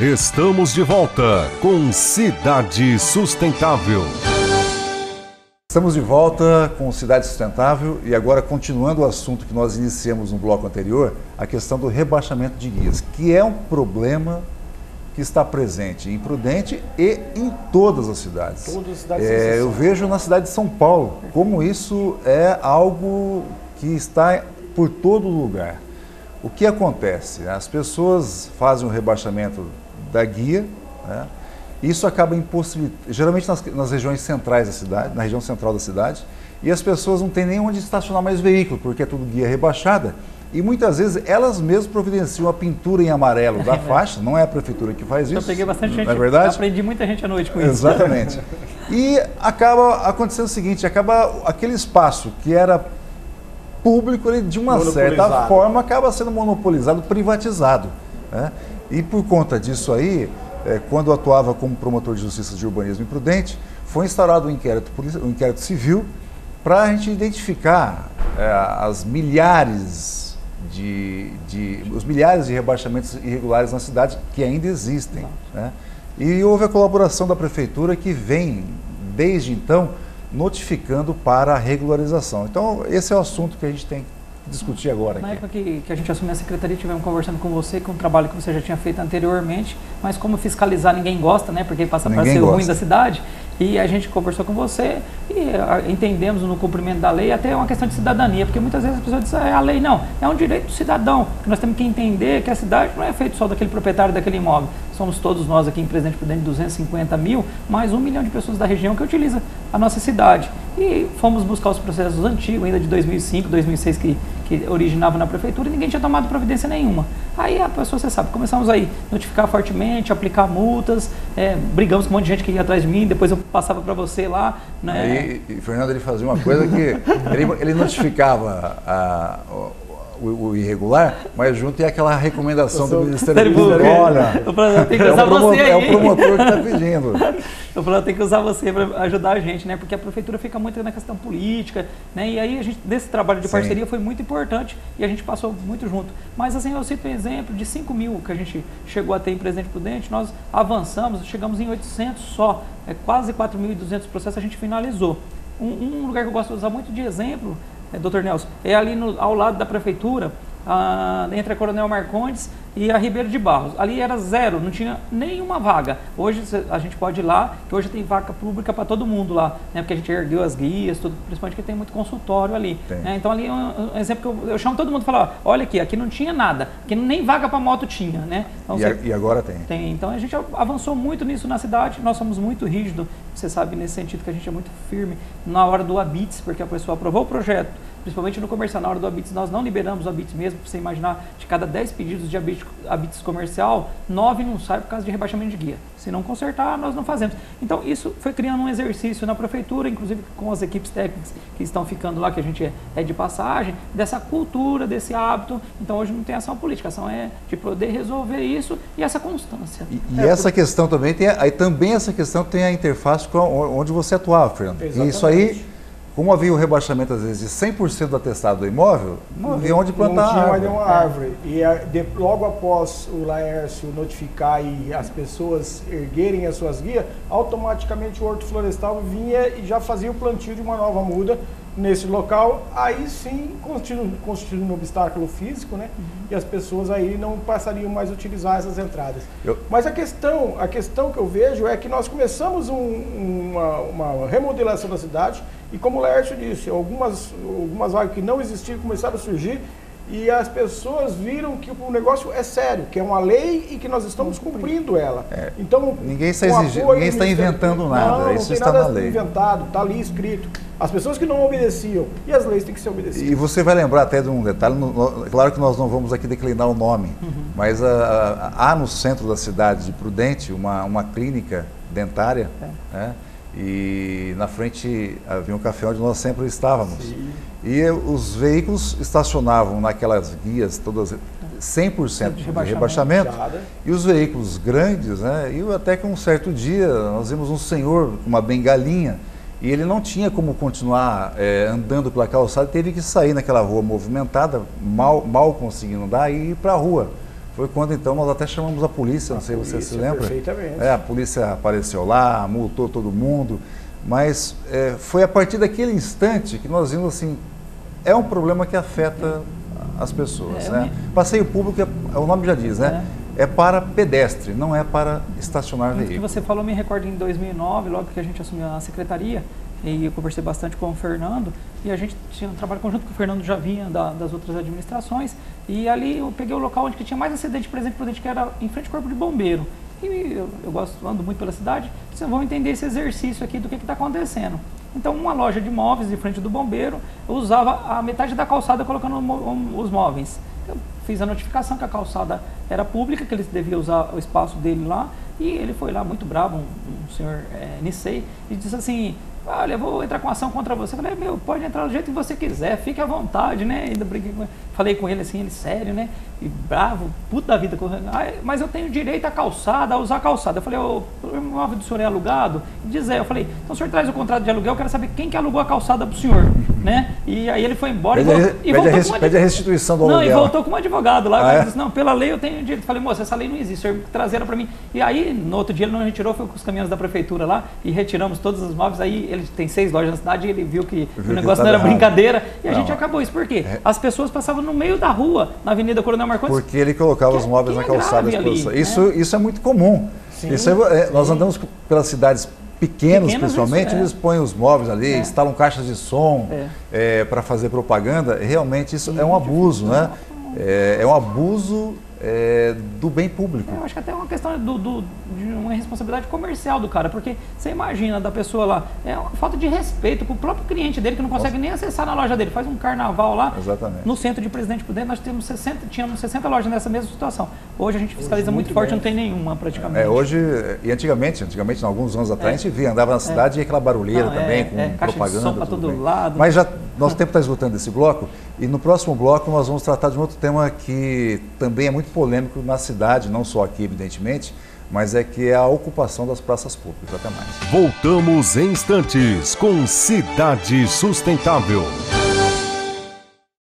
Estamos de volta com Cidade Sustentável. Estamos de volta com Cidade Sustentável e agora continuando o assunto que nós iniciamos no bloco anterior, a questão do rebaixamento de guias, que é um problema que está presente em Prudente e em todas as cidades. Todas as cidades eu vejo na cidade de São Paulo como isso é algo que está por todo lugar. O que acontece? As pessoas fazem o rebaixamento da guia, né? Isso acaba impossibilitando, geralmente nas regiões centrais da cidade, na região central da cidade, e as pessoas não têm nem onde estacionar mais veículo, porque é tudo guia rebaixada, e muitas vezes elas mesmas providenciam a pintura em amarelo da faixa, não é a prefeitura que faz isso. Eu peguei bastante gente, não é verdade? aprendi muita gente à noite com isso. Exatamente. E acaba acontecendo o seguinte, acaba aquele espaço que era público, ele, de uma certa forma, acaba sendo monopolizado, privatizado, né? E por conta disso aí, quando eu atuava como promotor de justiça de urbanismo em Prudente, foi instaurado um inquérito civil para a gente identificar os milhares de rebaixamentos irregulares na cidade que ainda existem, né? E houve a colaboração da prefeitura que vem, desde então, notificando para a regularização. Então, esse é o assunto que a gente tem que discutir agora. Na época que a gente assumiu a secretaria, tivemos conversando com você, com o trabalho que você já tinha feito anteriormente, mas como fiscalizar ninguém gosta, né? Porque passa para ser o ruim da cidade. E a gente conversou com você e entendemos no cumprimento da lei até uma questão de cidadania, porque muitas vezes as pessoas dizem, a lei não, é um direito do cidadão, que nós temos que entender que a cidade não é feita só daquele proprietário daquele imóvel, somos todos nós aqui em Presidente Prudente, 250 mil, mais 1 milhão de pessoas da região que utiliza a nossa cidade. E fomos buscar os processos antigos, ainda de 2005, 2006, que originavam na prefeitura e ninguém tinha tomado providência nenhuma. Aí a pessoa, você sabe, começamos aí a notificar fortemente, aplicar multas, brigamos com um monte de gente que ia atrás de mim, depois eu passava para você lá, né? E Fernando, ele fazia uma coisa que ele notificava o irregular, mas junto é aquela recomendação do Ministério Público. Olha, tem que usar você aí. É o promotor que está pedindo. Eu falei, tem que usar você para ajudar a gente, né? Porque a prefeitura fica muito na questão política, né? E aí a gente, desse trabalho de parceria foi muito importante e a gente passou muito junto. Mas assim, eu cito um exemplo de 5 mil que a gente chegou a ter em Presidente Prudente, nós avançamos, chegamos em 800 só, quase 4.200 processos a gente finalizou. Um lugar que eu gosto de usar muito de exemplo, Dr. Nelson, é ali ao lado da prefeitura, entre a Coronel Marcondes e a Ribeiro de Barros. Ali era zero, não tinha nenhuma vaga. Hoje a gente pode ir lá, que hoje tem vaga pública para todo mundo lá, né? Porque a gente ergueu as guias, tudo, principalmente que tem muito consultório ali. Né? Então ali é um exemplo que eu chamo todo mundo e falo, olha aqui não tinha nada, aqui nem vaga para moto tinha, né? Então, e agora tem. Tem. Então a gente avançou muito nisso na cidade, nós somos muito rígidos, você sabe, nesse sentido que a gente é muito firme na hora do habits, porque a pessoa aprovou o projeto, principalmente no comercial, na hora do habits, nós não liberamos o habits mesmo, para você imaginar, de cada 10 pedidos de habits comercial, 9 não saem por causa de rebaixamento de guia. Se não consertar, nós não fazemos. Então, isso foi criando um exercício na prefeitura, inclusive com as equipes técnicas que estão ficando lá, que a gente é de passagem, dessa cultura, desse hábito. Então, hoje não tem ação política, a ação é de poder resolver isso e essa constância. E essa questão também tem, essa questão tem a interface com onde você atuava, Fernando. Exatamente. E isso aí, como havia o rebaixamento, às vezes, de 100% do atestado do imóvel, não havia onde plantar não tinha mais árvore. nenhuma árvore. E logo após o Laércio notificar e as pessoas erguerem as suas guias, automaticamente o Horto Florestal vinha e já fazia o plantio de uma nova muda nesse local. Aí sim, constituindo um obstáculo físico, né? E as pessoas aí não passariam mais a utilizar essas entradas. Mas a questão que eu vejo é que nós começamos uma remodelação da cidade. E como o Laércio disse, algumas vagas que não existiam começaram a surgir e as pessoas viram que o negócio é sério, que é uma lei e que nós estamos cumprindo ela. Então, ninguém está inventando nada, não isso tem está nada na lei. Inventado, está ali escrito. As pessoas que não obedeciam, e as leis têm que ser obedecidas. E você vai lembrar até de um detalhe, claro que nós não vamos aqui declinar o nome, mas há no centro da cidade de Prudente uma clínica dentária, né? E na frente havia um café onde nós sempre estávamos. Sim. E os veículos estacionavam naquelas guias todas 100% de rebaixamento. E os veículos grandes, né? E até que um certo dia nós vimos um senhor com uma bengalinha e ele não tinha como continuar andando pela calçada, teve que sair naquela rua movimentada, mal conseguindo andar e ir para a rua. Foi quando então nós até chamamos a polícia, não sei se você se lembra. Perfeitamente. A polícia apareceu lá, multou todo mundo, mas foi a partir daquele instante que nós vimos assim, é um problema que afeta as pessoas. Passeio público, o nome já diz, né? É para pedestre, não é para estacionar veículo. O que você falou me recorda em 2009, logo que a gente assumiu a secretaria, e eu conversei bastante com o Fernando, e a gente tinha um trabalho conjunto, que o Fernando já vinha das outras administrações, e ali eu peguei o local onde tinha mais acidente, por exemplo, que era em frente ao Corpo de Bombeiro. E eu ando muito pela cidade, vocês vão entender esse exercício aqui do que está acontecendo. Então, uma loja de móveis de frente do bombeiro, eu usava a metade da calçada colocando os móveis. Eu fiz a notificação que a calçada era pública, que ele devia usar o espaço dele lá, e ele foi lá muito bravo, um senhor Nissei, e disse assim, olha, eu vou entrar com ação contra você. Eu falei, pode entrar do jeito que você quiser, fique à vontade, né? Ainda falei com ele assim, ele sério, né? E bravo, puto da vida. Mas eu tenho direito à calçada, a usar a calçada. Eu falei, o imóvel do senhor é alugado? Diz eu falei, então o senhor traz o contrato de aluguel, eu quero saber quem que alugou a calçada pro senhor, né? E aí ele foi embora pede a restituição do aluguel. Não, e voltou com um advogado lá. Disse, não, pela lei eu tenho direito. Eu falei, moça, essa lei não existe, o senhor trazia ela para mim. E aí, no outro dia, ele não retirou, foi com os caminhões da prefeitura lá e retiramos todos os móveis. Aí ele tem 6 lojas na cidade e ele viu que o negócio não era brincadeira. E a gente acabou isso. Por quê? As pessoas passavam no meio da rua, na Avenida Coronel Marcondes. Porque ele colocava os móveis na calçada. Isso é muito comum. Nós andamos pelas cidades pequenas principalmente, eles põem os móveis ali, instalam caixas de som para fazer propaganda. Realmente isso é um abuso, né? É um abuso do bem público. Eu acho que até é uma questão de uma responsabilidade comercial do cara, porque você imagina da pessoa lá, é uma falta de respeito com o próprio cliente dele, que não consegue nem acessar na loja dele, faz um carnaval lá. Exatamente. No centro de Presidente Prudente, nós tínhamos 60 lojas nessa mesma situação. Hoje a gente fiscaliza muito forte, não tem nenhuma praticamente. Hoje, e antigamente, alguns anos atrás, a gente via, andava na cidade e aquela barulheira também, com caixa propaganda. De som para todo lado. Mas nosso tempo está esgotando esse bloco, e no próximo bloco nós vamos tratar de um outro tema que também é muito polêmico na cidade, não só aqui, evidentemente, mas que é a ocupação das praças públicas. Até mais. Voltamos em instantes com Cidade Sustentável.